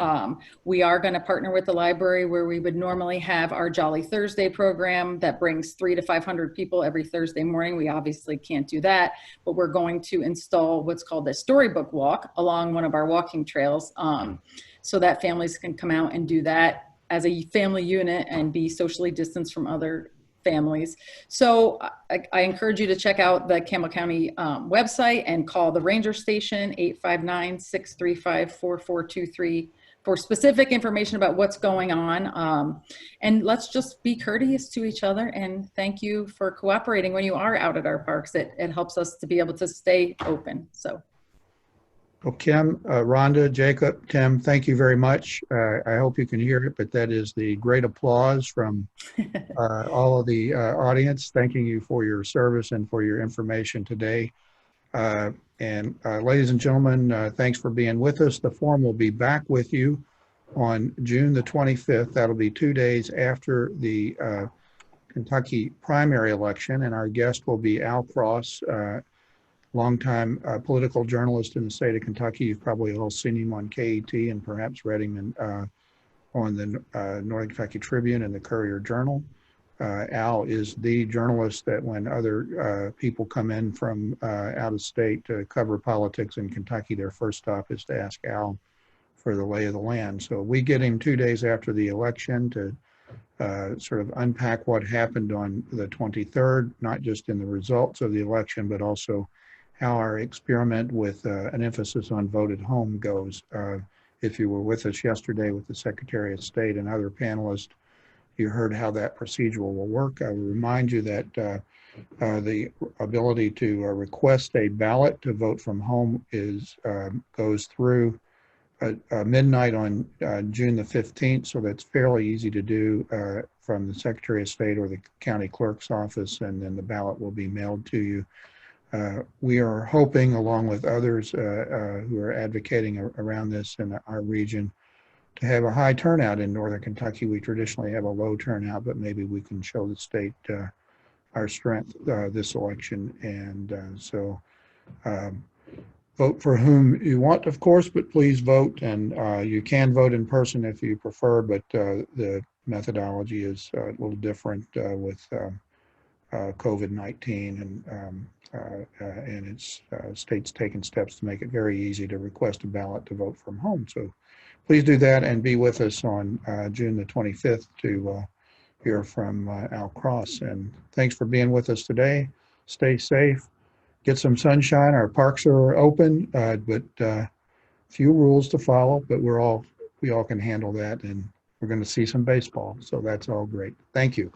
We are going to partner with the library, where we would normally have our Jolly Thursday program that brings 300 to 500 people every Thursday morning. We obviously can't do that, but we're going to install what's called a storybook walk along one of our walking trails, so that families can come out and do that as a family unit and be socially distanced from other families. So I encourage you to check out the Campbell County website and call the Ranger Station 859-635-4423 for specific information about what's going on. And let's just be courteous to each other, and thank you for cooperating when you are out at our parks. It helps us to be able to stay open. So. Well, Kim, Rhonda, Jacob, Tim, thank you very much. I hope you can hear it, but that is the great applause from all of the audience, thanking you for your service and for your information today. Ladies and gentlemen, thanks for being with us. The forum will be back with you on June the 25th. That'll be 2 days after the Kentucky primary election, and our guest will be Al Cross, longtime political journalist in the state of Kentucky. You've probably all seen him on KET and perhaps read him on the Northern Kentucky Tribune and the Courier Journal. Al is the journalist that when other people come in from out of state to cover politics in Kentucky, their first stop is to ask Al for the lay of the land. So we get him 2 days after the election to sort of unpack what happened on the 23rd, not just in the results of the election, but also how our experiment with an emphasis on vote at home goes. If you were with us yesterday with the Secretary of State and other panelists, you heard how that procedure will work. I will remind you that the ability to request a ballot to vote from home goes through midnight on June the 15th, so that's fairly easy to do from the Secretary of State or the county clerk's office, and then the ballot will be mailed to you. We are hoping, along with others who are advocating around this in our region, to have a high turnout in Northern Kentucky. We traditionally have a low turnout, but maybe we can show the state our strength this election. And vote for whom you want, of course, but please vote. And you can vote in person if you prefer, but the methodology is a little different with COVID-19 and its states taking steps to make it very easy to request a ballot to vote from home. So please do that and be with us on June the 25th to hear from Al Cross. And thanks for being with us today. Stay safe. Get some sunshine. Our parks are open, but few rules to follow, but we all can handle that, and we're going to see some baseball. So that's all great. Thank you.